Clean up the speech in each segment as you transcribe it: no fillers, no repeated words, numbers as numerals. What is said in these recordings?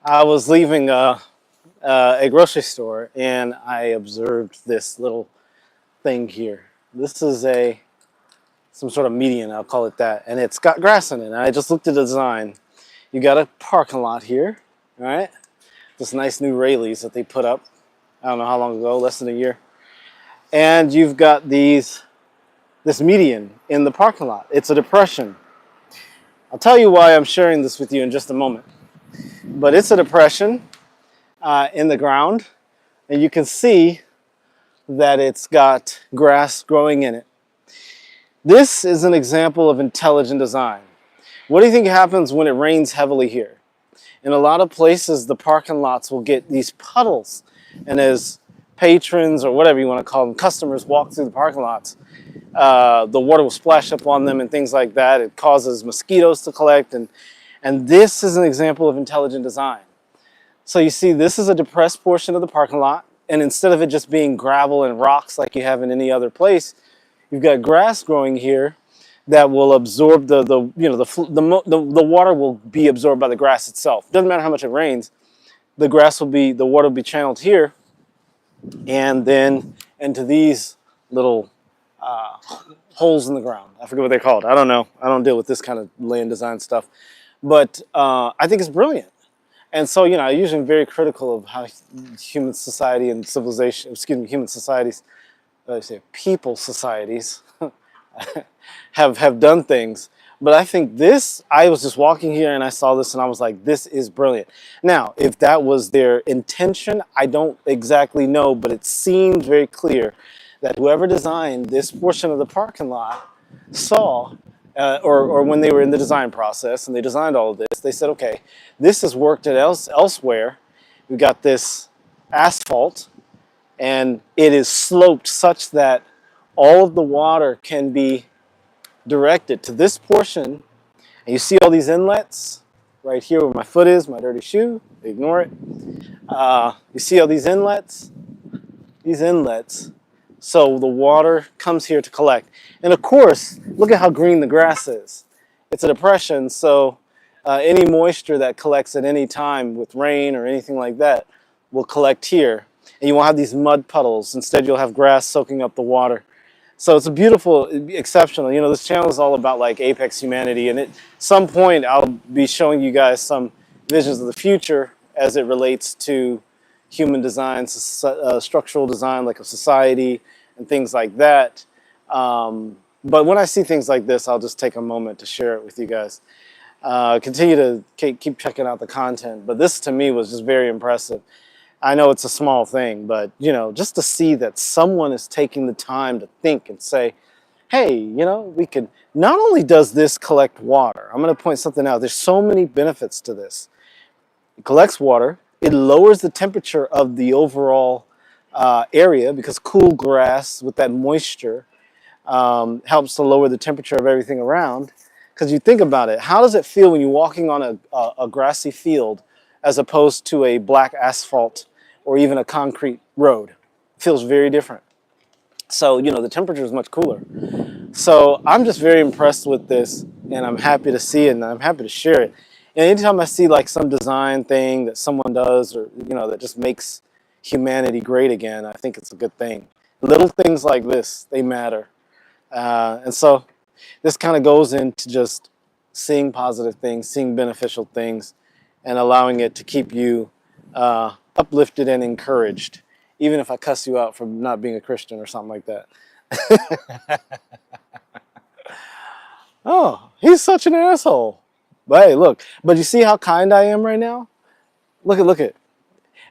I was leaving a grocery store and I observed this little thing here. This is some sort of median, I'll call it that, and it's got grass in it. And I just looked at the design. You got a parking lot here, all right? This nice new railies that they put up. I don't know how long ago, less than a year. And you've got this median in the parking lot. It's a depression. I'll tell you why I'm sharing this with you in just a moment. But it's a depression in the ground, and you can see that it's got grass growing in it. This is an example of intelligent design. What do you think happens when it rains heavily here? In a lot of places, the parking lots will get these puddles, and as patrons, or whatever you want to call them, customers walk through the parking lots, the water will splash up on them and things like that. It causes mosquitoes to collect, and this is an example of intelligent design. So you see, this is a depressed portion of the parking lot, and instead of it just being gravel and rocks like you have in any other place, you've got grass growing here that will absorb the water will be absorbed by the grass itself. Doesn't matter how much it rains, the water will be channeled here, and then into these little holes in the ground. I forget what they're called. I don't know. I don't deal with this kind of land design stuff, but I think it's brilliant. And so, I usually am very critical of how human society and civilization, human societies, people societies have done things. But I think I was just walking here and I saw this and I was like, this is brilliant. Now, if that was their intention, I don't exactly know, but it seemed very clear that whoever designed this portion of the parking lot saw, or when they were in the design process and they designed all of this, they said, okay, this has worked elsewhere. We've got this asphalt and it is sloped such that all of the water can be directed to this portion. And you see all these inlets right here where my foot is, my dirty shoe, ignore it. You see all these inlets? So the water comes here to collect. And of course, look at how green the grass is. It's a depression, so any moisture that collects at any time with rain or anything like that will collect here. And you won't have these mud puddles. Instead, you'll have grass soaking up the water. So it's a beautiful, exceptional. This channel is all about like ApexHumanity, and at some point I'll be showing you guys some visions of the future as it relates to human design, structural design, like a society and things like that. But when I see things like this, I'll just take a moment to share it with you guys. Continue to keep checking out the content, but this to me was just very impressive. I know it's a small thing, but just to see that someone is taking the time to think and say, hey, we could, not only does this collect water, I'm going to point something out. There's so many benefits to this. It collects water. It lowers the temperature of the overall area because cool grass with that moisture helps to lower the temperature of everything around. Because you think about it, how does it feel when you're walking on a grassy field as opposed to a black asphalt or even a concrete road? It feels very different. So, the temperature is much cooler. So I'm just very impressed with this, and I'm happy to see it, and I'm happy to share it. And anytime I see like some design thing that someone does, or that just makes humanity great again, I think it's a good thing. Little things like this, they matter. And so this kind of goes into just seeing positive things, seeing beneficial things, and allowing it to keep you uplifted and encouraged, even if I cuss you out for not being a Christian or something like that. Oh, he's such an asshole. But hey, look, but you see how kind I am right now? Look at.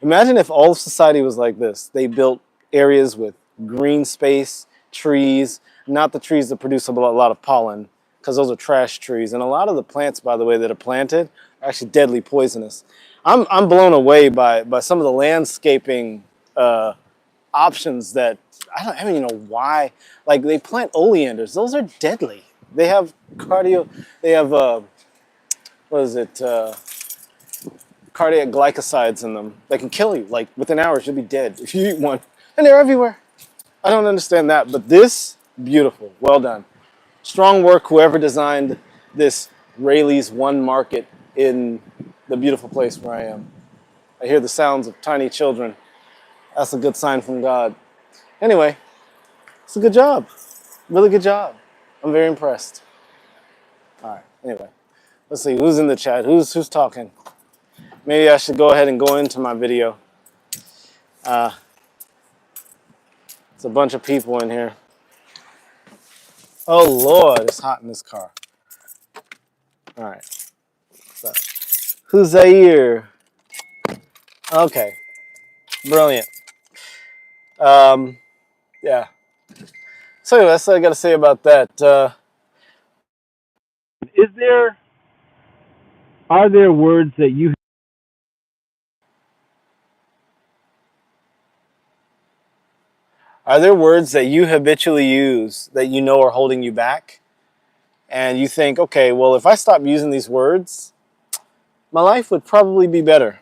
Imagine if all of society was like this. They built areas with green space, trees, not the trees that produce a lot of pollen, because those are trash trees. And a lot of the plants, by the way, that are planted are actually deadly poisonous. I'm blown away by some of the landscaping options that I don't even know why. Like they plant oleanders. Those are deadly. They have cardiac glycosides in them that can kill you. Like within hours, you'll be dead if you eat one. And they're everywhere. I don't understand that, but this, beautiful, well done. Strong work, whoever designed this Rayleigh's One Market in the beautiful place where I am. I hear the sounds of tiny children. That's a good sign from God. Anyway, it's a good job. Really good job. I'm very impressed. All right. Anyway, let's see who's in the chat. Who's talking? Maybe I should go ahead and go into my video. It's a bunch of people in here. Oh Lord, it's hot in this car. All right. So, who's Zaire? Okay. Brilliant. Yeah. So anyway, that's all I got to say about that. Are there words that you habitually use that you know are holding you back? And you think, okay, well, if I stop using these words, my life would probably be better.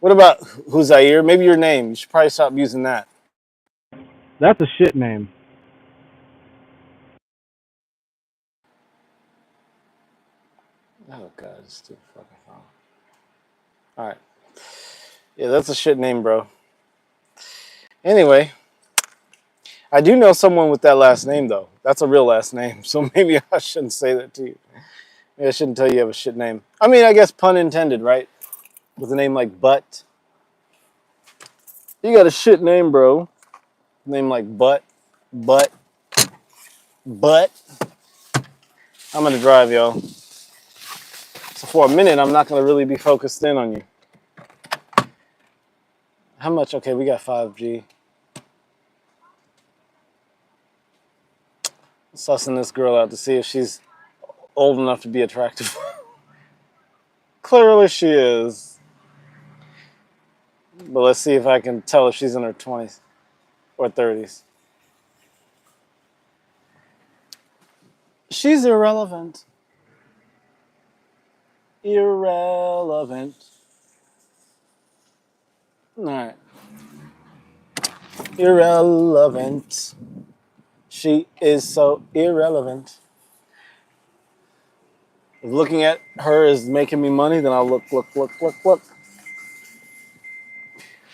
What about Huzair? Maybe your name. You should probably stop using that. That's a shit name. Oh God, it's too fucking fun. All right. Yeah, that's a shit name, bro. Anyway, I do know someone with that last name, though. That's a real last name, so maybe I shouldn't say that to you. Maybe I shouldn't tell you you have a shit name. I mean, I guess pun intended, right? With a name like Butt. You got a shit name, bro. Name like Butt. Butt. Butt. I'm going to drive, y'all. So for a minute, I'm not going to really be focused in on you. How much? Okay, we got 5G. Sussing this girl out to see if she's old enough to be attractive. Clearly she is. But let's see if I can tell if she's in her 20s or 30s. She's irrelevant. Irrelevant. All right. Irrelevant. She is so irrelevant. If looking at her is making me money, then I'll look.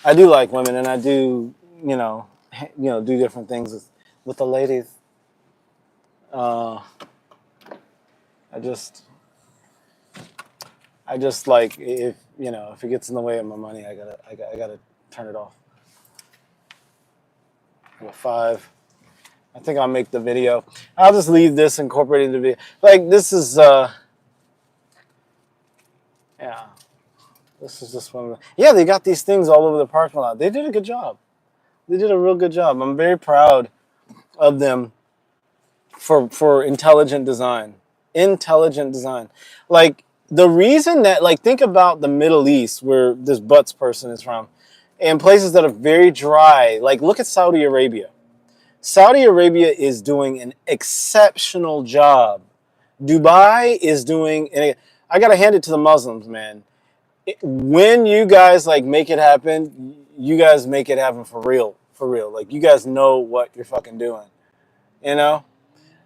I do like women, and I do, do different things with the ladies. I just like if it gets in the way of my money, I gotta turn it off. I'm a 5. I think I'll make the video. I'll just leave this incorporated in the video. Like this is yeah. This is just one of the, yeah, they got these things all over the parking lot. They did a good job. They did a real good job. I'm very proud of them for intelligent design. Intelligent design. Like the reason that, like, think about the Middle East where this Butts person is from, and places that are very dry. Like look at Saudi Arabia. Saudi Arabia is doing an exceptional job. Dubai is doing, and I gotta hand it to the Muslims, man. When you guys like make it happen, you guys make it happen for real, for real. Like you guys know what you're fucking doing. You know,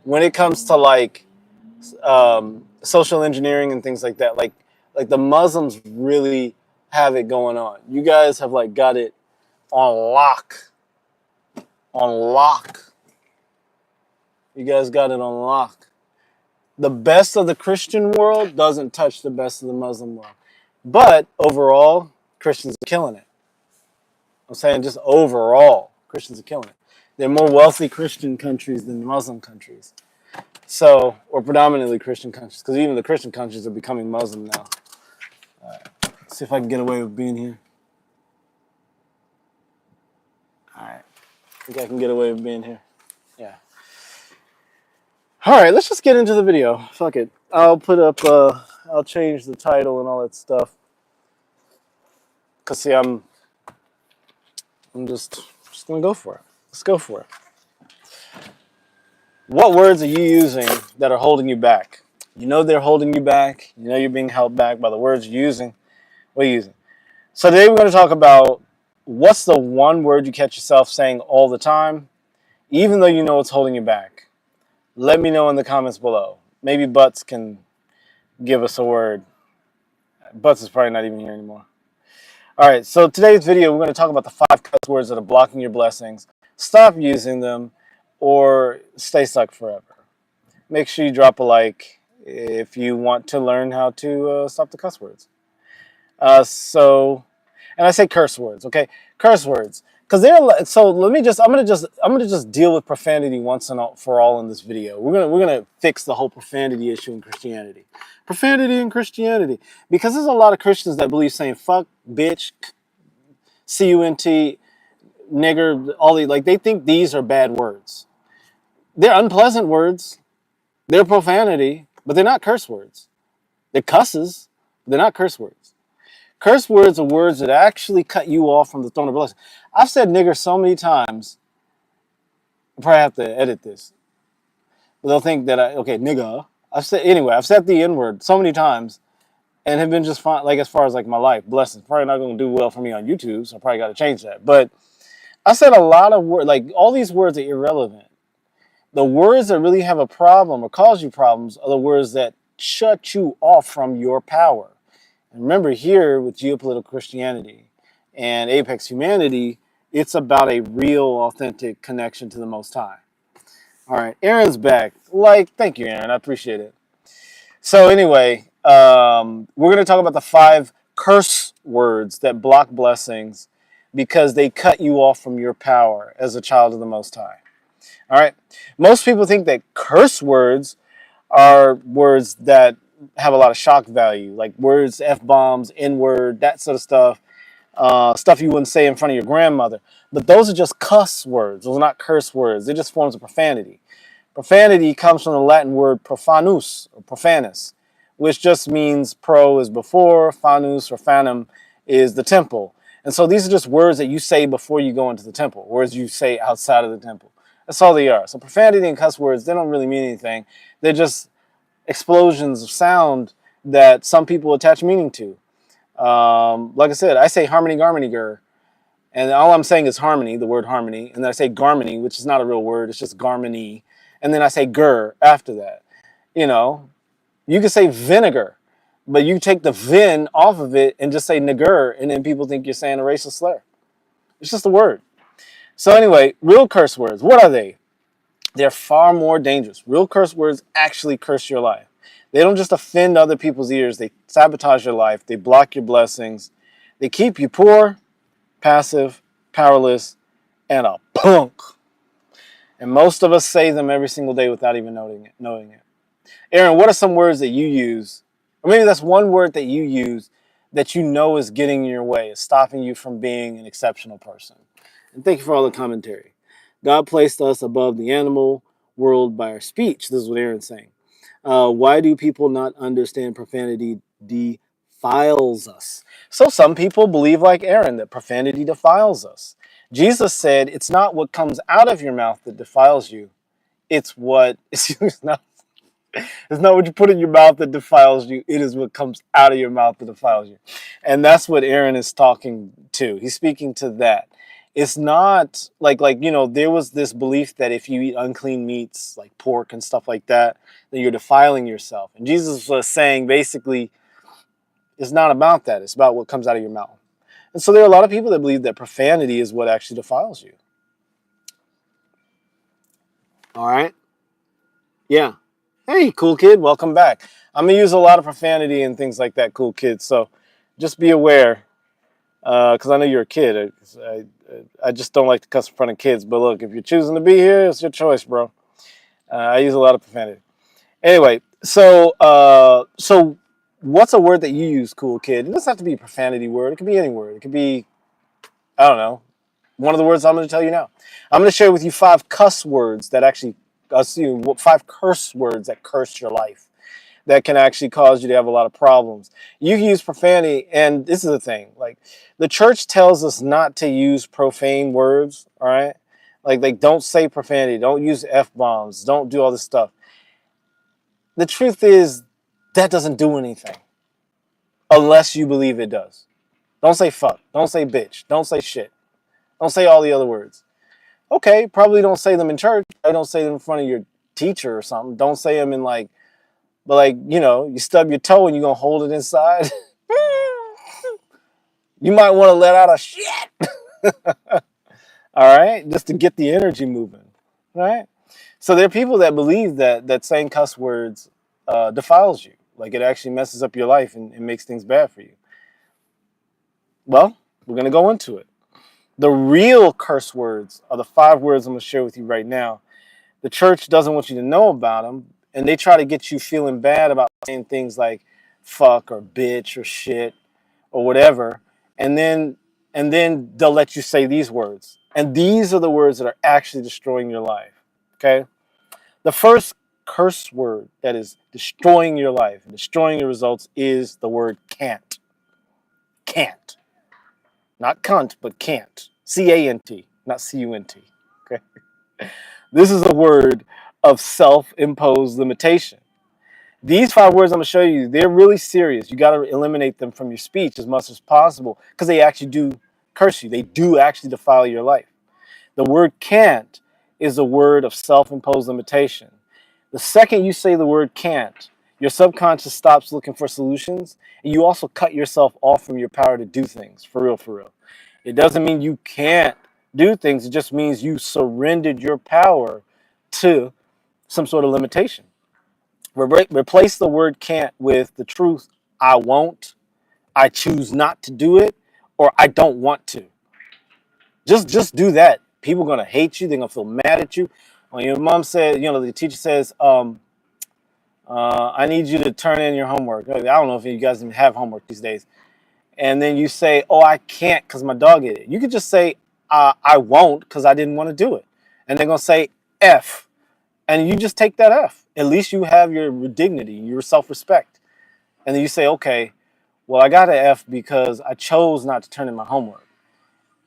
when it comes to like social engineering and things like that, like the Muslims really have it going on. You guys have like got it on lock, on lock. You guys got it on lock. The best of the Christian world doesn't touch the best of the Muslim world. But overall, Christians are killing it. I'm saying just overall, Christians are killing it. There are more wealthy Christian countries than Muslim countries. So, or predominantly Christian countries, because even the Christian countries are becoming Muslim now. All right. Let's see if I can get away with being here. All right. I think I can get away with being here. Yeah. All right, let's just get into the video. Fuck it. I'll put up, I'll change the title and all that stuff. Because, see, I'm just going to go for it. Let's go for it. What words are you using that are holding you back? You know they're holding you back. You know you're being held back by the words you're using. What are you using? So today we're going to talk about what's the one word you catch yourself saying all the time, even though you know it's holding you back. Let me know in the comments below. Maybe Butts can give us a word. Butts is probably not even here anymore. All right, so today's video, we're going to talk about the 5 cuss words that are blocking your blessings. Stop using them or stay stuck forever. Make sure you drop a like if you want to learn how to stop the cuss words. And I say curse words, okay? Curse words, because they're so. I'm gonna just deal with profanity once and for all in this video. We're gonna fix the whole profanity issue in Christianity. Profanity in Christianity, because there's a lot of Christians that believe saying fuck, bitch, cunt, nigger, all these, like, they think these are bad words. They're unpleasant words. They're profanity, but they're not curse words. They're cusses. They're not curse words. Curse words are words that actually cut you off from the throne of blessing. I've said nigger so many times. I probably have to edit this. But they'll think that nigga. I've said the N word so many times, and have been just fine. Like, as far as like my life, blessings. Probably not going to do well for me on YouTube, so I probably got to change that. But I said a lot of words. Like, all these words are irrelevant. The words that really have a problem or cause you problems are the words that shut you off from your power. And remember, here with Geopolitical Christianity and ApexHumanity, it's about a real, authentic connection to the Most High. All right, Aaron's back. Thank you, Aaron. I appreciate it. So anyway, we're going to talk about the 5 curse words that block blessings because they cut you off from your power as a child of the Most High. All right, most people think that curse words are words that have a lot of shock value, like words, F-bombs, N-word, that sort of stuff, stuff you wouldn't say in front of your grandmother. But those are just cuss words. Those are not curse words. They're just forms of profanity. Profanity comes from the Latin word profanus, or profanus, which just means pro is before, fanus or fanum is the temple. And so these are just words that you say before you go into the temple, words you say outside of the temple. That's all they are. So profanity and cuss words, they don't really mean anything. They're just explosions of sound that some people attach meaning to. Like I said, I say harmony, garmony, gur. And all I'm saying is harmony, the word harmony. And then I say garmony, which is not a real word. It's just garmony. And then I say gur after that. You know, you can say vinegar, but you take the vin off of it and just say nigger, and then people think you're saying a racial slur. It's just a word. So anyway, real curse words, what are they? They're far more dangerous. Real curse words actually curse your life. They don't just offend other people's ears. They sabotage your life. They block your blessings. They keep you poor, passive, powerless, and a punk. And most of us say them every single day without even knowing it. Aaron, what are some words that you use? Or maybe that's one word that you use that you know is getting in your way, is stopping you from being an exceptional person. And thank you for all the commentary. God placed us above the animal world by our speech. This is what Aaron's saying. Why do people not understand profanity defiles us? So some people believe, like Aaron, that profanity defiles us. Jesus said, it's not what comes out of your mouth that defiles you. It's not what you put in your mouth that defiles you. It is what comes out of your mouth that defiles you. And that's what Aaron is talking to. He's speaking to that. It's not like there was this belief that if you eat unclean meats like pork and stuff like that, then you're defiling yourself. And Jesus was saying basically, it's not about that. It's about what comes out of your mouth. And so there are a lot of people that believe that profanity is what actually defiles you. All right? Yeah. Hey, cool kid, welcome back. I'm going to use a lot of profanity and things like that, cool kid. So just be aware, because I know you're a kid. I just don't like to cuss in front of kids. But look, if you're choosing to be here, it's your choice, bro. I use a lot of profanity. Anyway, so what's a word that you use, cool kid? It doesn't have to be a profanity word. It could be any word. It could be, I don't know, one of the words I'm going to tell you now. I'm going to share with you 5 cuss words that actually, 5 curse words that curse your life, that can actually cause you to have a lot of problems. You can use profanity, and this is the thing. Like, the church tells us not to use profane words, all right? Like don't say profanity, don't use F-bombs, don't do all this stuff. The truth is, that doesn't do anything unless you believe it does. Don't say fuck, don't say bitch, don't say shit, don't say all the other words. Okay, probably don't say them in church. I don't say them in front of your teacher or something. Don't say them in you stub your toe and you're going to hold it inside. You might want to let out a shit. All right, just to get the energy moving. All right. So there are people that believe that saying cuss words defiles you, like it actually messes up your life and makes things bad for you. Well, we're gonna go into it. The real curse words are the 5 words I'm gonna share with you right now. The church doesn't want you to know about them, and they try to get you feeling bad about saying things like fuck or bitch or shit or whatever, and then they'll let you say these words. And these are the words that are actually destroying your life. Okay? The first curse word that is destroying your life and destroying your results is the word can't. Can't. Not cunt, but can't. C-A-N-T, not C-U-N-T. Okay? This is a word of self-imposed limitation. These 5 words I'm going to show you, they're really serious. You got to eliminate them from your speech as much as possible because they actually do curse you. They do actually defile your life. The word can't is a word of self-imposed limitation. The second you say the word can't, your subconscious stops looking for solutions, and you also cut yourself off from your power to do things, for real, for real. It doesn't mean you can't do things. It just means you surrendered your power to some sort of limitation. Replace the word can't with the truth, I won't, I choose not to do it, or I don't want to. Just do that. People are going to hate you. They're going to feel mad at you. When your mom said, the teacher says, I need you to turn in your homework. I don't know if you guys even have homework these days. And then you say, oh, I can't because my dog ate it. You could just say, I won't because I didn't want to do it. And they're going to say F. And you just take that F. At least you have your dignity, your self-respect. And then you say, okay, well, I got an F because I chose not to turn in my homework.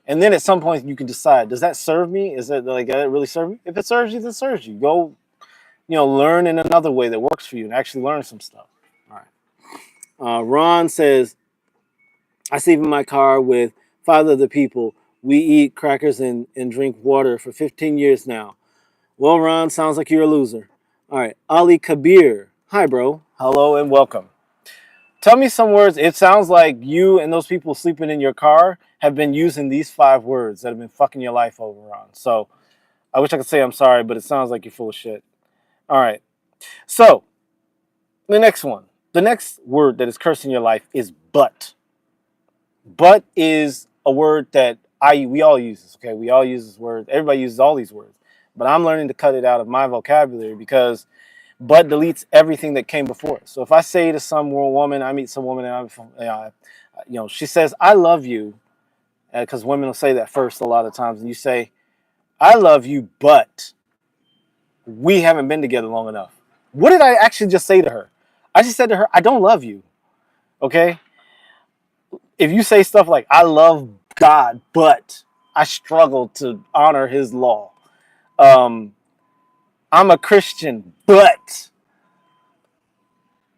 And then at some point you can decide, does that serve me? Is that like, that really serve me? If it serves you, then it serves you. Go, learn in another way that works for you and actually learn some stuff. All right. Ron says, I sleep in my car with 5 other people. We eat crackers and drink water for 15 years now. Well, Ron, sounds like you're a loser. All right. Ali Kabir. Hi, bro. Hello and welcome. Tell me some words. It sounds like you and those people sleeping in your car have been using these 5 words that have been fucking your life over, Ron. So I wish I could say I'm sorry, but it sounds like you're full of shit. All right. So the next one. The next word that is cursing your life is but. But is a word that we all use this, okay? We all use this word. Everybody uses all these words. But I'm learning to cut it out of my vocabulary because but deletes everything that came before it. So if I say to some woman, I meet some woman and she says, I love you, because women will say that first a lot of times, and you say, I love you, but we haven't been together long enough. What did I actually just say to her? I just said to her, I don't love you, okay? If you say stuff like, I love God, but I struggle to honor his law. I'm a Christian, but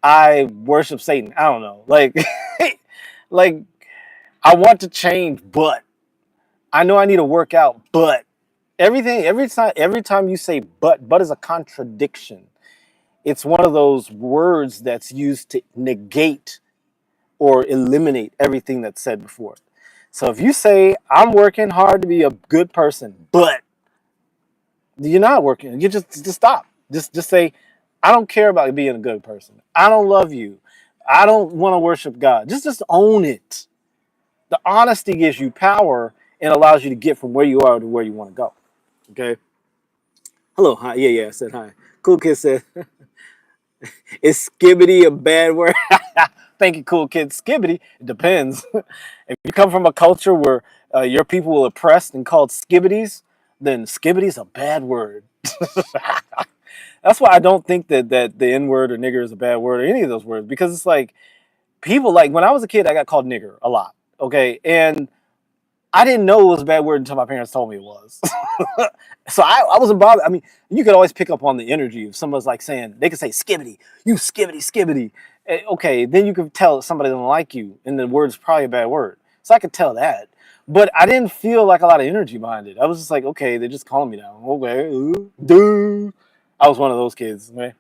I worship Satan. I don't know. Like, like I want to change, but I know I need to work out, but every time you say but is a contradiction. It's one of those words that's used to negate or eliminate everything that's said before. So if you say, I'm working hard to be a good person, but you're not working, you just stop. Just say, I don't care about being a good person. I don't love you. I don't want to worship God. Just own it. The honesty gives you power and allows you to get from where you are to where you want to go. Okay? Hello, hi. Yeah, I said hi. Cool Kid said, is skibbity a bad word? Thank you, Cool Kid. Skibbity, it depends. If you come from a culture where your people were oppressed and called skibbities, then skibbity's a bad word. That's why I don't think that the N-word or nigger is a bad word or any of those words, because it's like people, like when I was a kid, I got called nigger a lot. Okay, and I didn't know it was a bad word until my parents told me it was. So I wasn't bothered. I mean, you could always pick up on the energy if someone's like saying, they could say skibbity, you skibbity. Okay, then you could tell somebody doesn't like you, and the word's probably a bad word. So I could tell that. But I didn't feel like a lot of energy behind it. I was just like, okay, they're just calling me now. Okay, dude. I was one of those kids, right?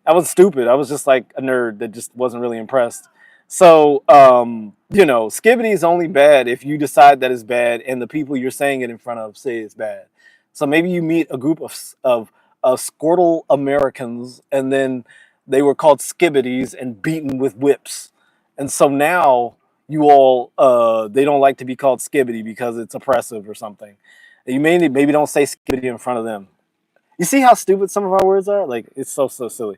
I was stupid. I was just like a nerd that just wasn't really impressed. So, skibbity is only bad if you decide that it's bad and the people you're saying it in front of say it's bad. So maybe you meet a group of Squirtle Americans, and then they were called skibbities and beaten with whips. And so now you all, they don't like to be called skibbity because it's oppressive or something. You maybe don't say skibbity in front of them. You see how stupid some of our words are? Like, it's so silly.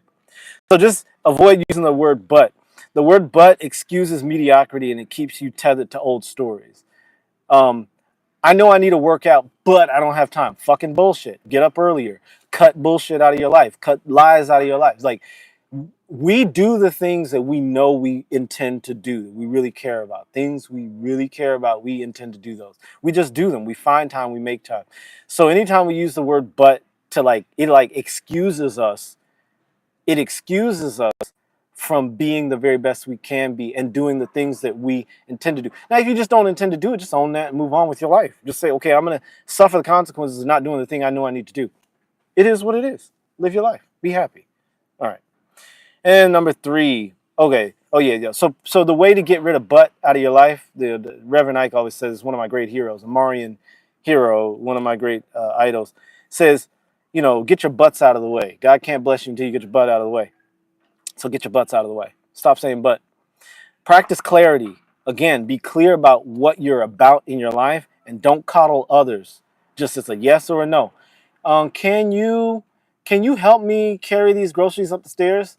So just avoid using the word but. The word but excuses mediocrity and it keeps you tethered to old stories. Um, I know I need to work out, but I don't have time. Fucking bullshit. Get up earlier. Cut bullshit out of your life. Cut lies out of your life. Like, we do the things that we know we intend to do, we really care about. Things we really care about, we intend to do those. We just do them. We find time, we make time. So anytime we use the word but to it excuses us. It excuses us from being the very best we can be and doing the things that we intend to do. Now, if you just don't intend to do it, just own that and move on with your life. Just say, okay, I'm going to suffer the consequences of not doing the thing I know I need to do. It is what it is. Live your life. Be happy. All right. And number 3. Okay. Oh, yeah. So the way to get rid of butt out of your life, the Reverend Ike always says, one of my great heroes, a Marian hero, one of my great idols, says, get your butts out of the way. God can't bless you until you get your butt out of the way. So get your butts out of the way. Stop saying but. Practice clarity. Again, be clear about what you're about in your life and don't coddle others. Just as a yes or a no. Can you help me carry these groceries up the stairs?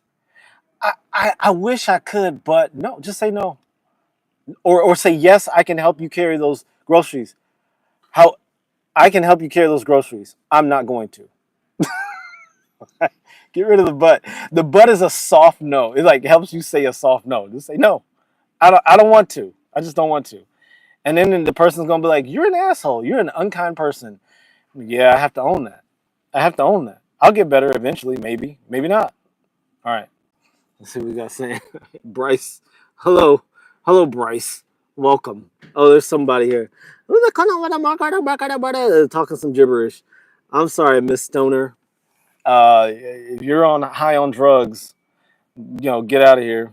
I wish I could, but no, just say no. Or say yes, I can help you carry those groceries. How I can help you carry those groceries. I'm not going to. Get rid of the but. The but is a soft no. It helps you say a soft no. Just say no. I don't want to. I just don't want to. And then the person's gonna be like, you're an asshole. You're an unkind person. Yeah, I have to own that. I have to own that. I'll get better eventually, maybe. Maybe not. All right. Let's see what we got saying. Bryce. Hello. Hello, Bryce. Welcome. Oh, there's somebody here. Talking some gibberish. I'm sorry, Miss Stoner. If you're high on drugs, get out of here.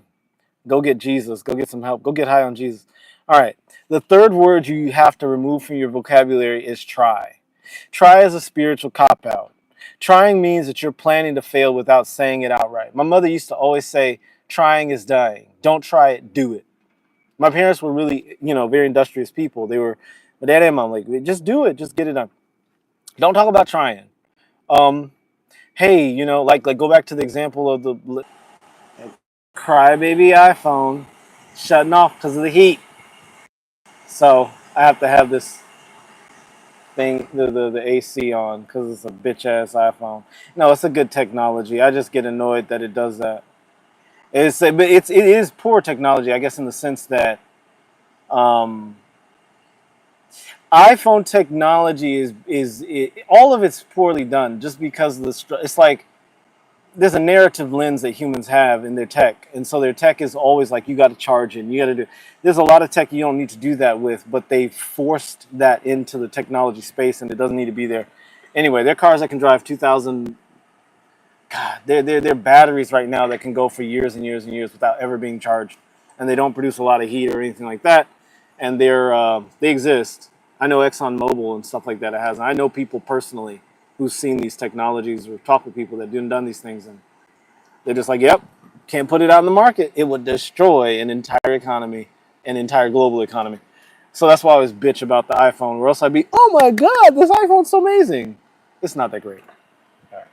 Go get Jesus. Go get some help. Go get high on Jesus. All right. The third word you have to remove from your vocabulary is try. Try is a spiritual cop-out. Trying means that you're planning to fail without saying it outright. My mother used to always say, trying is dying. Don't try it, do it. My parents were really, very industrious people. They were, my dad and mom, like, just do it. Just get it done. Don't talk about trying. Hey, go back to the example of the crybaby iPhone shutting off because of the heat. So I have to have this thing, the AC on because it's a bitch ass iPhone. No, it's a good technology. I just get annoyed that it does that. It is poor technology, I guess, in the sense that iPhone technology is all of it's poorly done just because of it's like there's a narrative lens that humans have in their tech, and so their tech is always like, you got to charge it, and you got to do. There's a lot of tech you don't need to do that with, but they forced that into the technology space, and it doesn't need to be there. Anyway, they're cars that can drive 2,000. God, they're batteries right now that can go for years and years and years without ever being charged, and they don't produce a lot of heat or anything like that. And they exist. I know ExxonMobil and stuff like that. It has. And I know people personally who've seen these technologies or talked with people that done these things, and they're just like, yep, can't put it out in the market. It would destroy an entire economy, an entire global economy. So that's why I always bitch about the iPhone, or else I'd be, oh my God, this iPhone's so amazing. It's not that great. All right.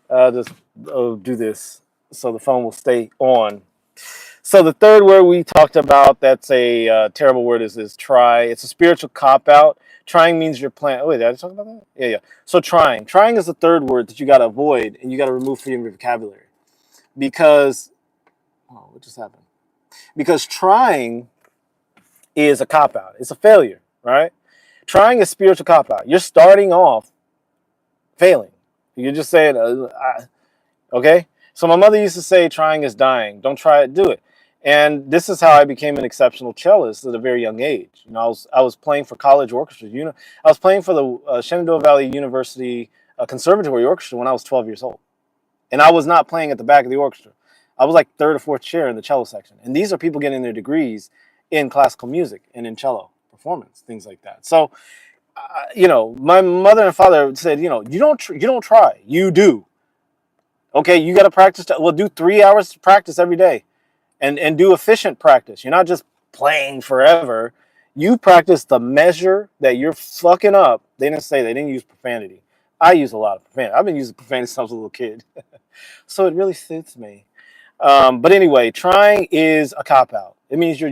I'll just do this so the phone will stay on. So the third word we talked about, that's a terrible word, is try. It's a spiritual cop-out. Trying means you're planning. Oh, wait, did I talk about that? Yeah. So trying. Trying is the third word that you got to avoid and you got to remove from your vocabulary. Because, what just happened? Because trying is a cop-out. It's a failure, right? Trying is spiritual cop-out. You're starting off failing. You're just saying, okay? So my mother used to say, trying is dying. Don't try it, do it. And this is how I became an exceptional cellist at a very young age. I was playing for college orchestras. I was playing for the Shenandoah Valley University Conservatory Orchestra when I was 12 years old. And I was not playing at the back of the orchestra. I was like third or fourth chair in the cello section. And these are people getting their degrees in classical music and in cello performance, things like that. So, you know, my mother and father said, you know, you don't try, you do. Okay, you got to practice. Well, do 3 hours to practice every day, and do efficient practice. You're not just playing forever. You practice the measure that you're fucking up. They didn't use profanity. I use a lot of profanity. I've been using profanity since I was a little kid, so it really suits me. But anyway, trying is a cop out. It means you're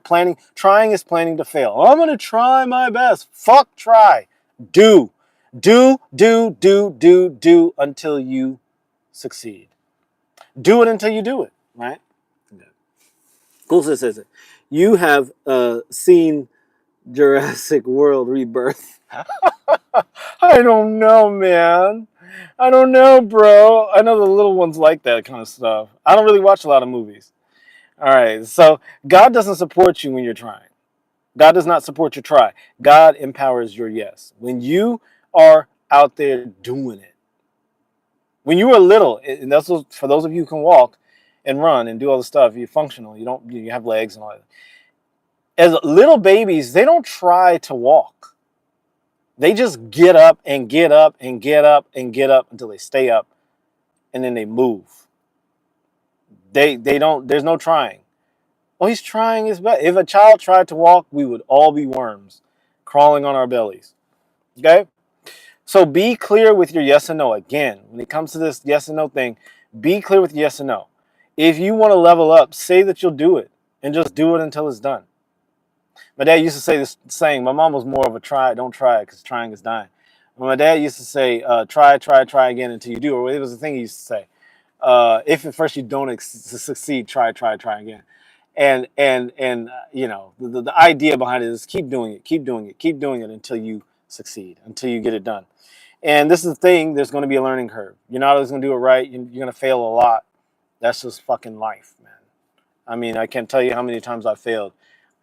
planning. Trying is planning to fail. I'm gonna try my best. Fuck try. Do until you succeed. Do it until you do it. Right? Cool says it. You have seen Jurassic World Rebirth. I don't know, man. I don't know, bro. I know the little ones like that kind of stuff. I don't really watch a lot of movies. All right, so God doesn't support you when you're trying. God does not support your try. God empowers your yes. When you are out there doing it. When you were little, and that's for those of you who can walk and run and do all the stuff, you're functional. You have legs and all that. As little babies, they don't try to walk. They just get up and get up and get up and get up until they stay up, and then they move. They don't. There's no trying. Oh, he's trying his best. If a child tried to walk, we would all be worms, crawling on our bellies. Okay. So be clear with your yes and no. Again, when it comes to this yes and no thing, be clear with yes and no. If you want to level up, say that you'll do it and just do it until it's done. My dad used to say this saying. My mom was more of a try, don't try it because trying is dying. But my dad used to say, try again until you do. Or it was the thing he used to say. If at first you don't succeed, try again. And you know, the idea behind it is keep doing it until you succeed, until you get it done. And this is the thing, there's going to be a learning curve. You're not always going to do it right. You're going to fail a lot. That's just fucking life, man. I mean, I can't tell you how many times I've failed.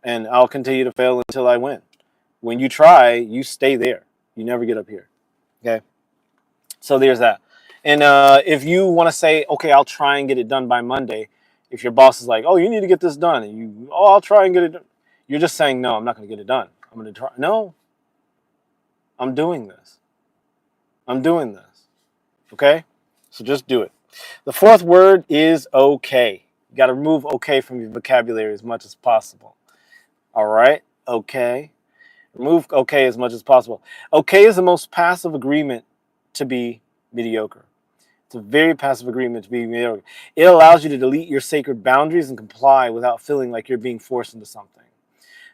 And I'll continue to fail until I win. When you try, you stay there. You never get up here. Okay? So there's that. And if you want to say, okay, I'll try and get it done by Monday, if your boss is like, oh, you need to get this done, and I'll try and get it done. You're just saying, no, I'm not going to get it done. I'm going to try. No, I'm doing this. I'm doing this. Okay? So just do it. The fourth word is okay. You got to remove okay from your vocabulary as much as possible. All right? Okay. Remove okay as much as possible. Okay is the most passive agreement to be mediocre. It's a very passive agreement to be mediocre. It allows you to delete your sacred boundaries and comply without feeling like you're being forced into something.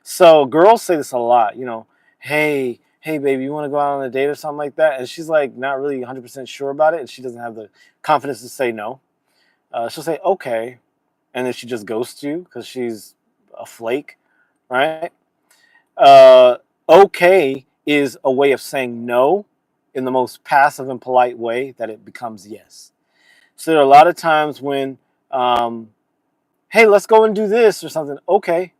So girls say this a lot, you know, hey, baby, you want to go out on a date or something like that? And she's like not really 100% sure about it, and she doesn't have the confidence to say no. She'll say, okay, and then she just ghosts you because she's a flake, right? Okay is a way of saying no in the most passive and polite way that it becomes yes. So there are a lot of times when, hey, let's go and do this or something. Okay.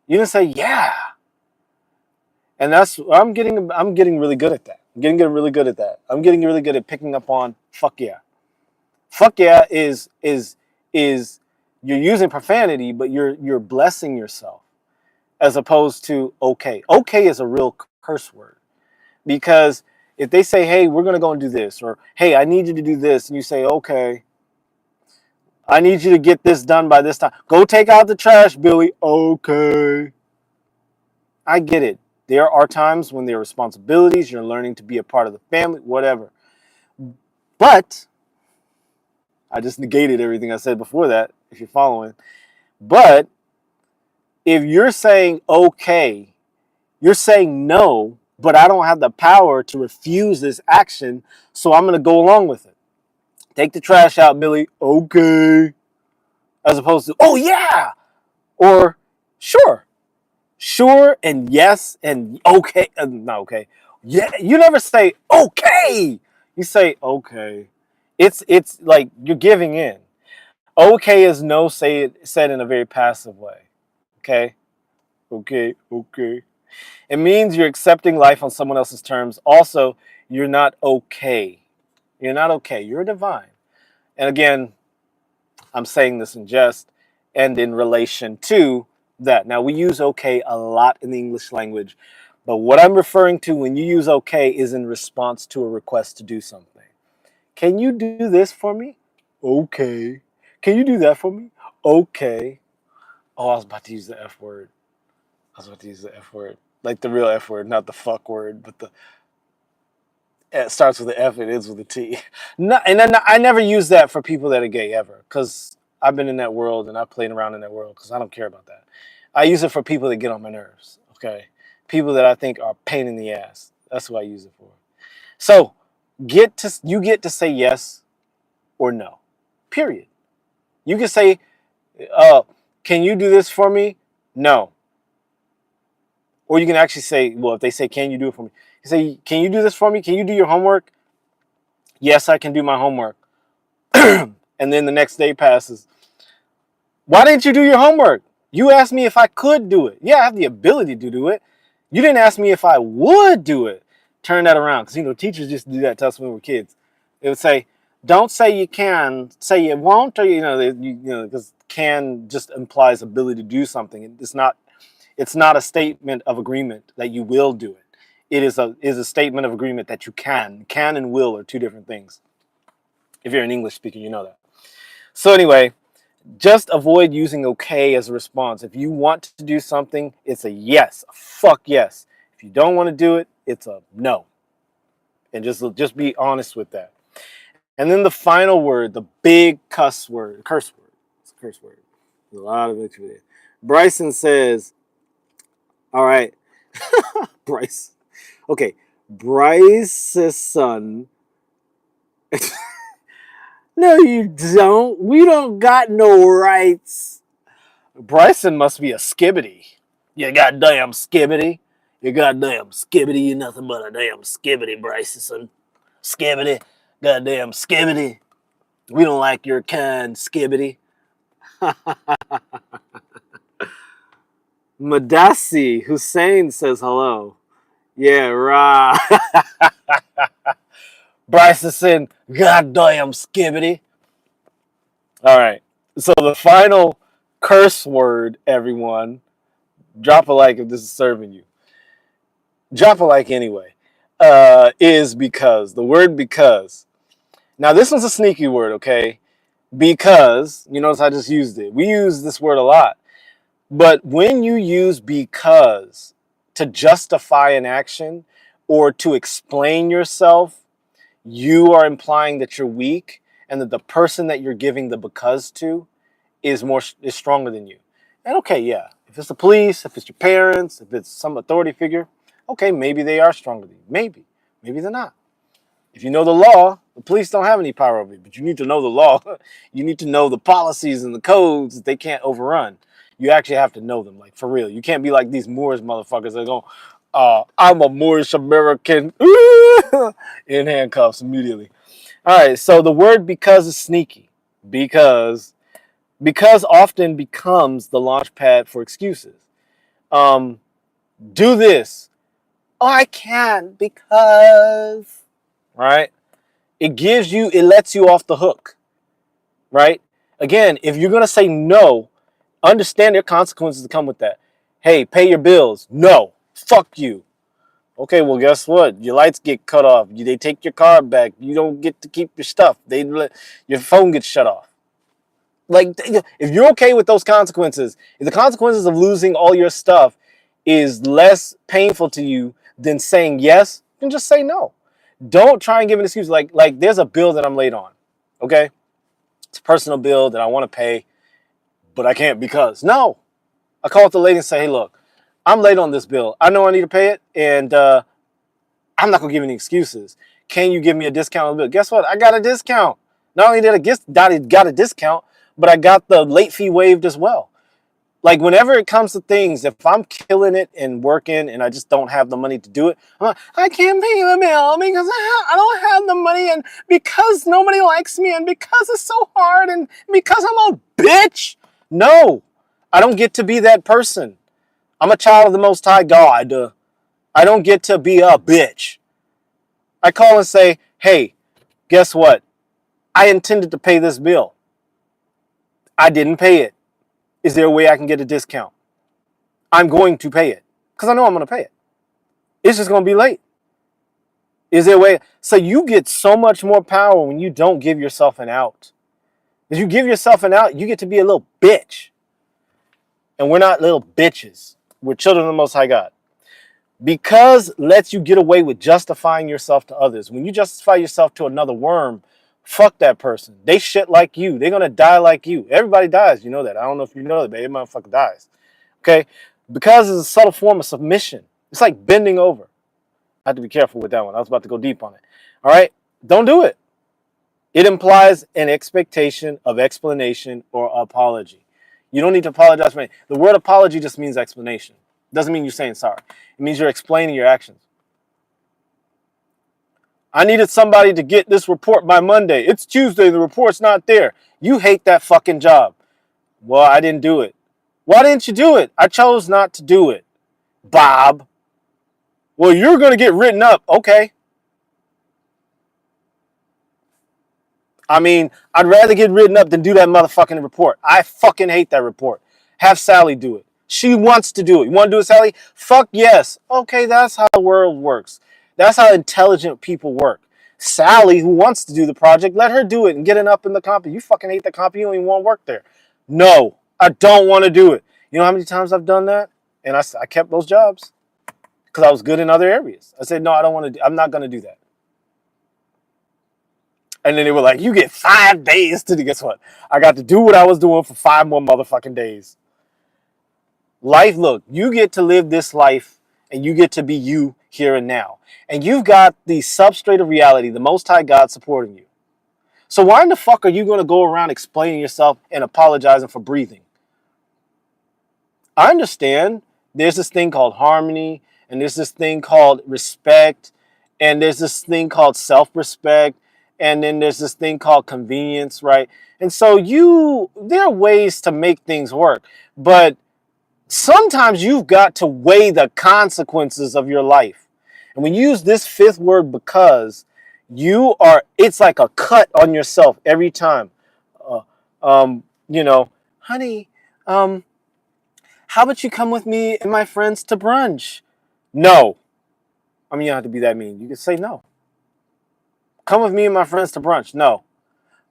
You didn't say yeah. And that's I'm getting really good at that. I'm getting really good at that. I'm getting really good at picking up on fuck yeah. Fuck yeah is you're using profanity, but you're blessing yourself as opposed to okay. Okay is a real curse word because if they say, hey, we're gonna go and do this, or hey, I need you to do this, and you say, okay, I need you to get this done by this time. Go take out the trash, Billy. Okay. I get it. There are times when there are responsibilities, you're learning to be a part of the family, whatever. But I just negated everything I said before that, if you're following. But if you're saying okay, you're saying no, but I don't have the power to refuse this action, so I'm going to go along with it. Take the trash out, Billy. Okay. As opposed to, oh yeah, or sure. Sure and yes and okay. Not okay. Yeah, you never say okay. You say okay. It's like you're giving in. Okay is no said in a very passive way. Okay? Okay. It means you're accepting life on someone else's terms. Also, you're not okay. You're not okay. You're divine. And again, I'm saying this in jest and in relation to that. Now, we use okay a lot in the English language, but what I'm referring to when you use okay is in response to a request to do something. Can you do this for me? Okay. Can you do that for me? Okay. Oh, I was about to use the F word. I was about to use the F word. Like the real F word, not the fuck word, but the it starts with an F, it ends with a T. No, and then I never use that for people that are gay ever, because I've been in that world and I've played around in that world because I don't care about that. I use it for people that get on my nerves, okay? People that I think are a pain in the ass. That's who I use it for. So you get to say yes or no, period. You can say, can you do this for me? No. Or you can actually say, well, if they say, can you do it for me? You say, can you do this for me? Can you do your homework? Yes, I can do my homework. And then the next day passes. Why didn't you do your homework? You asked me if I could do it. Yeah, I have the ability to do it. You didn't ask me if I would do it. Turn that around. Because, teachers just do that to us when we were kids. They would say, don't say you can, say you won't, or, because can just implies ability to do something. It's not a statement of agreement that you will do it. It is a statement of agreement that you can. Can and will are two different things. If you're an English speaker, you know that. So anyway, just avoid using okay as a response. If you want to do something, it's a yes, a fuck yes. If you don't want to do it, it's a no. And just be honest with that. And then the final word, the big curse word. It's a curse word. There's a lot of it to it. Bryson says, all right, Bryce. Okay, Bryce's son. No, you don't. We don't got no rights. Bryson must be a skibbity. You goddamn skibbity. You goddamn skibbity. You nothing but a damn skibbity, Bryson. Skibbity. Goddamn skibbity. We don't like your kind, skibbity. Madasi Hussein says hello. Yeah, right. Bryson, goddamn skibbity. All right. So the final curse word, everyone, drop a like if this is serving you. Drop a like anyway. Is because. The word because. Now, this one's a sneaky word, okay? Because, you notice I just used it. We use this word a lot. But when you use because to justify an action or to explain yourself, you are implying that you're weak and that the person that you're giving the because to is stronger than you. And okay, yeah, if it's the police, if it's your parents, if it's some authority figure, okay, maybe they are stronger than you. Maybe they're not. If you know the law, the police don't have any power over you, but you need to know the law. You need to know the policies and the codes that they can't overrun. You actually have to know them, like for real. You can't be like these Moorish motherfuckers that go, I'm a Moorish American in handcuffs immediately. All right, so the word because is sneaky. Because often becomes the launch pad for excuses. Do this. Oh, I can't because, right? It lets you off the hook, right? Again, if you're going to say no, understand there are consequences that come with that. Hey, pay your bills. No, fuck you. Okay, well, guess what? Your lights get cut off. They take your card back. You don't get to keep your stuff. Your phone gets shut off. Like, if you're okay with those consequences, if the consequences of losing all your stuff is less painful to you than saying yes, then just say no. Don't try and give an excuse like there's a bill that I'm late on. Okay? It's a personal bill that I want to pay, but I can't because. No. I call up the lady and say, hey, look, I'm late on this bill. I know I need to pay it, and I'm not going to give any excuses. Can you give me a discount on the bill? Guess what? I got a discount. Not only did I got a discount, but I got the late fee waived as well. Like, whenever it comes to things, if I'm killing it and working and I just don't have the money to do it, I'm like, I can't pay the bill because I don't have the money, and because nobody likes me, and because it's so hard, and because I'm a bitch. No, I don't get to be that person. I'm a child of the Most High God. I don't get to be a bitch. I call and say, hey, guess what? I intended to pay this bill. I didn't pay it. Is there a way I can get a discount? I'm going to pay it because I know I'm going to pay it. It's just going to be late. Is there a way? So you get so much more power when you don't give yourself an out. If you give yourself an out, you get to be a little bitch. And we're not little bitches. We're children of the Most High God. Because lets you get away with justifying yourself to others. When you justify yourself to another worm, fuck that person. They shit like you. They're going to die like you. Everybody dies. You know that. I don't know if you know that, but every motherfucker dies. Okay? Because it's a subtle form of submission. It's like bending over. I have to be careful with that one. I was about to go deep on it. All right? Don't do it. It implies an expectation of explanation or apology. You don't need to apologize for anything. The word apology just means explanation. It doesn't mean you're saying sorry. It means you're explaining your actions. I needed somebody to get this report by Monday. It's Tuesday. The report's not there. You hate that fucking job. Well, I didn't do it. Why didn't you do it? I chose not to do it. Bob. Well, you're going to get written up. Okay. I mean, I'd rather get written up than do that motherfucking report. I fucking hate that report. Have Sally do it. She wants to do it. You want to do it, Sally? Fuck yes. Okay, that's how the world works. That's how intelligent people work. Sally, who wants to do the project, let her do it and get it up in the company. You fucking hate the company. You don't even want to work there. No, I don't want to do it. You know how many times I've done that? And I kept those jobs because I was good in other areas. I said, no, I don't want to. I'm not going to do that. And then they were like, you get 5 days to do. Guess what? I got to do what I was doing for 5 more motherfucking days. Life, look, you get to live this life and you get to be you here and now. And you've got the substrate of reality, the Most High God supporting you. So why in the fuck are you going to go around explaining yourself and apologizing for breathing? I understand there's this thing called harmony, and there's this thing called respect, and there's this thing called self-respect, and then there's this thing called convenience, right? And so there are ways to make things work, but sometimes you've got to weigh the consequences of your life. And when you use this 5th word, because it's like a cut on yourself every time. Honey, how about you come with me and my friends to brunch? No. I mean, you don't have to be that mean. You can say no. Come with me and my friends to brunch. No.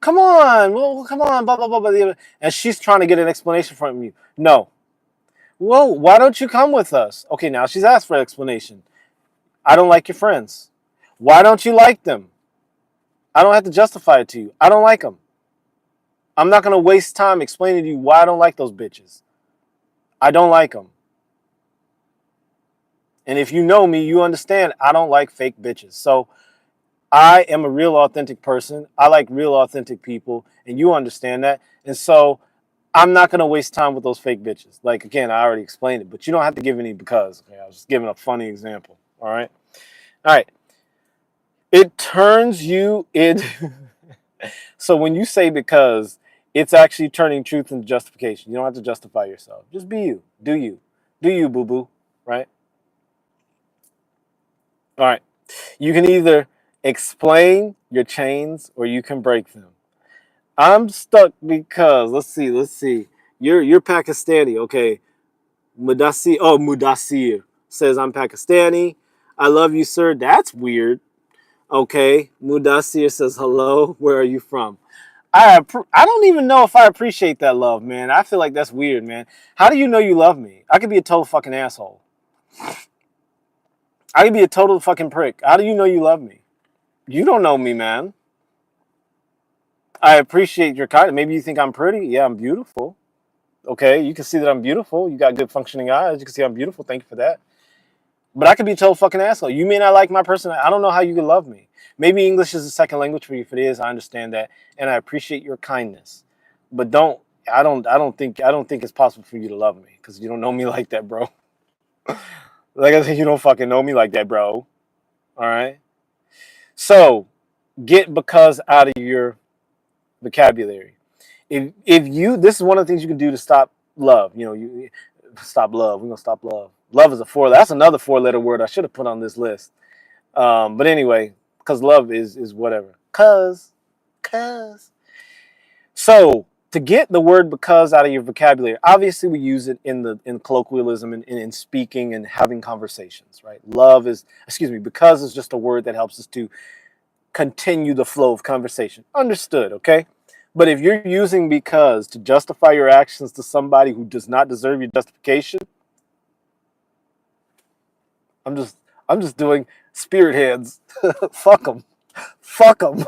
Come on. Well, come on. Blah, blah, blah, blah. And she's trying to get an explanation from you. No. Well, why don't you come with us? Okay, now she's asked for an explanation. I don't like your friends. Why don't you like them? I don't have to justify it to you. I don't like them. I'm not going to waste time explaining to you why I don't like those bitches. I don't like them. And if you know me, you understand I don't like fake bitches. So I am a real authentic person. I like real authentic people. And you understand that. And so I'm not going to waste time with those fake bitches. Like, again, I already explained it. But you don't have to give any because. Okay, I was just giving a funny example. All right. All right. It turns you in. So when you say because, it's actually turning truth into justification. You don't have to justify yourself. Just be you. Do you. Do you, boo-boo. Right? All right. You can either explain your chains or you can break them. I'm stuck because, let's see. You're Pakistani. Okay. Mudassir says I'm Pakistani. I love you, sir. That's weird. Okay. Mudassir says hello. Where are you from? I don't even know if I appreciate that love, man. I feel like that's weird, man. How do you know you love me? I could be a total fucking asshole. I could be a total fucking prick. How do you know you love me? You don't know me, man. I appreciate your kindness. Maybe you think I'm pretty. Yeah, I'm beautiful. Okay, you can see that I'm beautiful. You got good functioning eyes. You can see I'm beautiful. Thank you for that. But I could be a total fucking asshole. You may not like my person. I don't know how you can love me. Maybe English is a second language for you. If it is, I understand that, and I appreciate your kindness. But I don't think it's possible for you to love me because you don't know me like that, bro. Like I said, you don't fucking know me like that, bro. All right. So get because out of your vocabulary. This is one of the things you can do to stop love. You stop love. We're gonna stop love. Love is that's another 4-letter word I should have put on this list. But anyway, because love is whatever. Cause. So to get the word because out of your vocabulary. Obviously, we use it in colloquialism and in speaking and having conversations, right? Because is just a word that helps us to continue the flow of conversation. Understood, okay? But if you're using because to justify your actions to somebody who does not deserve your justification, I'm just doing spirit hands. Fuck them. Fuck them.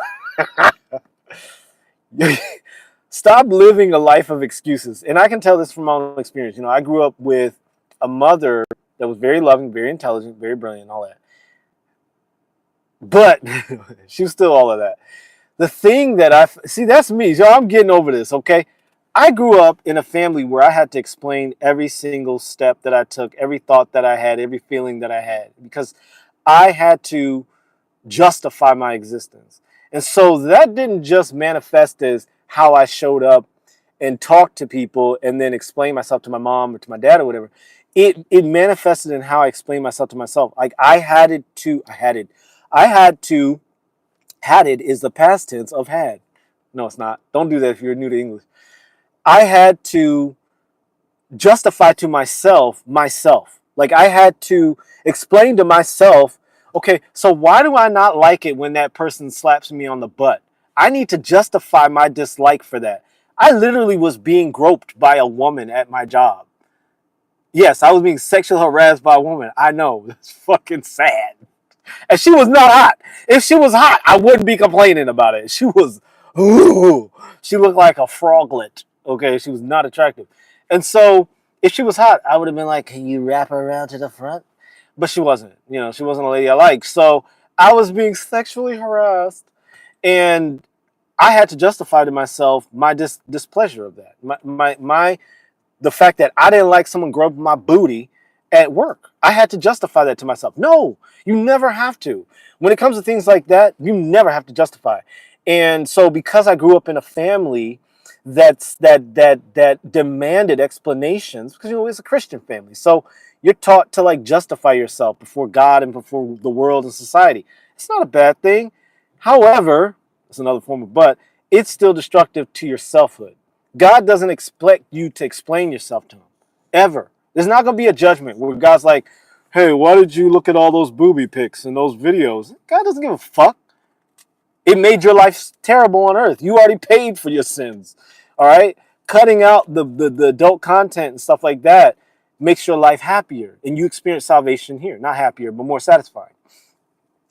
Stop living a life of excuses. And I can tell this from my own experience. You know, I grew up with a mother that was very loving, very intelligent, very brilliant, all that. But she was still all of that. The thing that see, that's me. So I'm getting over this, okay? I grew up in a family where I had to explain every single step that I took, every thought that I had, every feeling that I had, because I had to justify my existence. And so that didn't just manifest as how I showed up and talked to people and then explained myself to my mom or to my dad or whatever. It manifested in how I explained myself to myself. Like had it is the past tense of had. No, it's not. Don't do that if you're new to English. I had to justify to myself. Like I had to explain to myself, okay, so why do I not like it when that person slaps me on the butt? I need to justify my dislike for that. I literally was being groped by a woman at my job. Yes, I was being sexually harassed by a woman. I know. That's fucking sad. And she was not hot. If she was hot, I wouldn't be complaining about it. She was, ooh, she looked like a froglet. Okay, she was not attractive. And so if she was hot, I would have been like, can you wrap her around to the front? But she wasn't. You know, she wasn't a lady I liked. So I was being sexually harassed. And I had to justify to myself my displeasure of that. The fact that I didn't like someone groping my booty at work. I had to justify that to myself. No, you never have to. When it comes to things like that, you never have to justify. And so because I grew up in a family that demanded explanations, because you know it's a Christian family. So you're taught to like justify yourself before God and before the world and society. It's not a bad thing. However, it's another form of but, it's still destructive to your selfhood. God doesn't expect you to explain yourself to him. Ever. There's not going to be a judgment where God's like, hey, why did you look at all those booby pics and those videos? God doesn't give a fuck. It made your life terrible on earth. You already paid for your sins. All right? Cutting out the adult content and stuff like that makes your life happier. And you experience salvation here. Not happier, but more satisfying.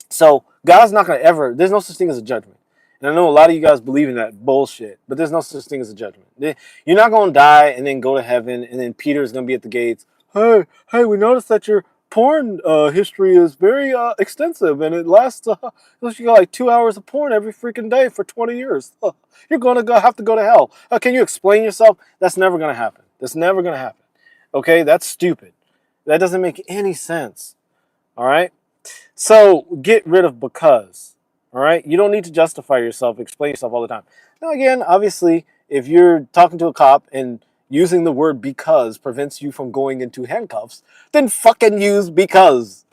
So God's not going to ever, there's no such thing as a judgment. And I know a lot of you guys believe in that bullshit, but there's no such thing as a judgment. You're not going to die and then go to heaven, and then Peter's going to be at the gates. Hey, we noticed that your porn history is very extensive, and it lasts, you got like 2 hours of porn every freaking day for 20 years. You're going to have to go to hell. Can you explain yourself? That's never going to happen. That's never going to happen. Okay, that's stupid. That doesn't make any sense. All right? So get rid of because. All right, you don't need to justify yourself, explain yourself all the time. Now, again, obviously, if you're talking to a cop and using the word because prevents you from going into handcuffs, then fucking use because.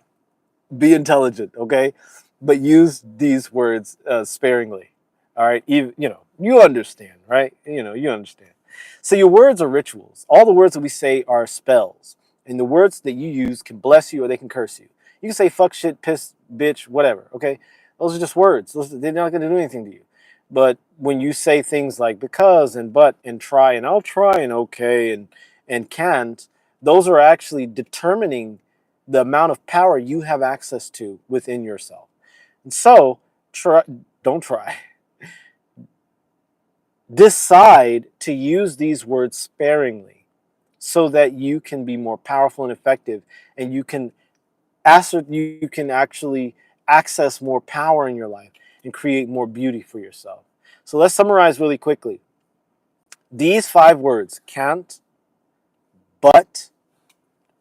Be intelligent, okay? But use these words sparingly. All right, even you understand, right? You understand. So your words are rituals. All the words that we say are spells, and the words that you use can bless you or they can curse you. You can say fuck, shit, piss, bitch, whatever. Okay, those are just words. They're not going to do anything to you. But when you say things like because and but and try and I'll try and okay and can't, those are actually determining the amount of power you have access to within yourself. And so don't try. Decide to use these words sparingly so that you can be more powerful and effective, and you can actually access more power in your life and create more beauty for yourself. So let's summarize really quickly. These 5 words, can't, but,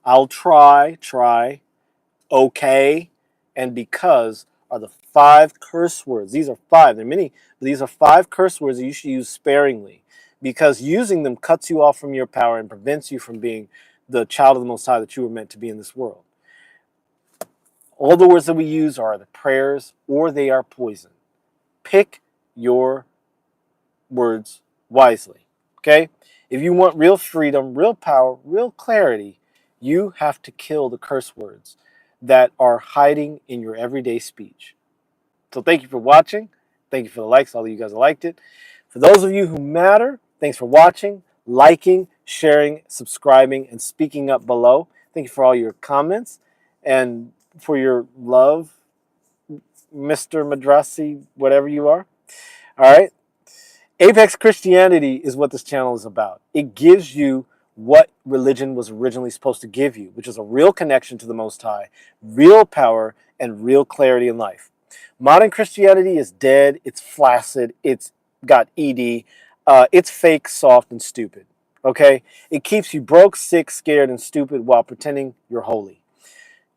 I'll try, okay, and because, are the 5 curse words. These are 5. There are many, but these are 5 curse words that you should use sparingly, because using them cuts you off from your power and prevents you from being the child of the Most High that you were meant to be in this world. All the words that we use are the prayers or they are poison. Pick your words wisely. Okay? If you want real freedom, real power, real clarity, you have to kill the curse words that are hiding in your everyday speech. So thank you for watching. Thank you for the likes. All of you guys liked it. For those of you who matter, thanks for watching, liking, sharing, subscribing, and speaking up below. Thank you for all your comments and for your love, Mr. Madrasi, whatever you are. All right. Apex Christianity is what this channel is about. It gives you what religion was originally supposed to give you, which is a real connection to the Most High, real power, and real clarity in life. Modern Christianity is dead, it's flaccid, it's got ED, it's fake, soft, and stupid. Okay? It keeps you broke, sick, scared, and stupid while pretending you're holy.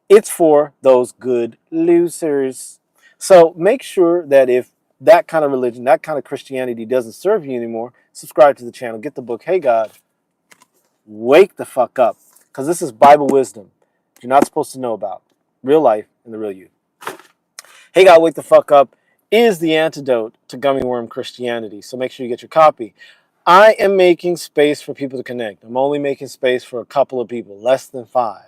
It's for those good losers. So make sure that if that kind of religion, that kind of Christianity doesn't serve you anymore, subscribe to the channel, get the book, Hey God, Wake the Fuck Up. Because this is Bible wisdom you're not supposed to know about. Real life and the real you. Hey God, Wake the Fuck Up is the antidote to gummy worm Christianity. So make sure you get your copy. I am making space for people to connect. I'm only making space for a couple of people, less than 5.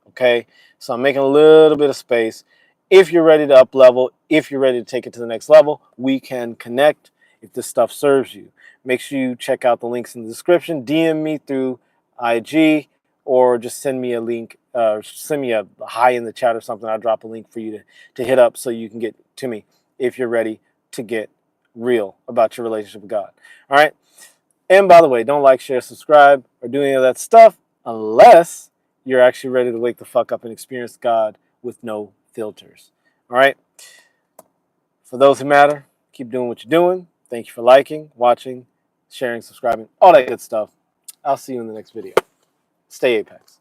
Okay? So I'm making a little bit of space. If you're ready to up level, if you're ready to take it to the next level, we can connect if this stuff serves you. Make sure you check out the links in the description. DM me through IG or just send me a link, send me a hi in the chat or something. I'll drop a link for you to hit up so you can get to me if you're ready to get real about your relationship with God. All right? And by the way, don't like, share, subscribe, or do any of that stuff unless you're actually ready to wake the fuck up and experience God with no filters. All right? For those who matter, keep doing what you're doing. Thank you for liking, watching, sharing, subscribing, all that good stuff. I'll see you in the next video. Stay Apex.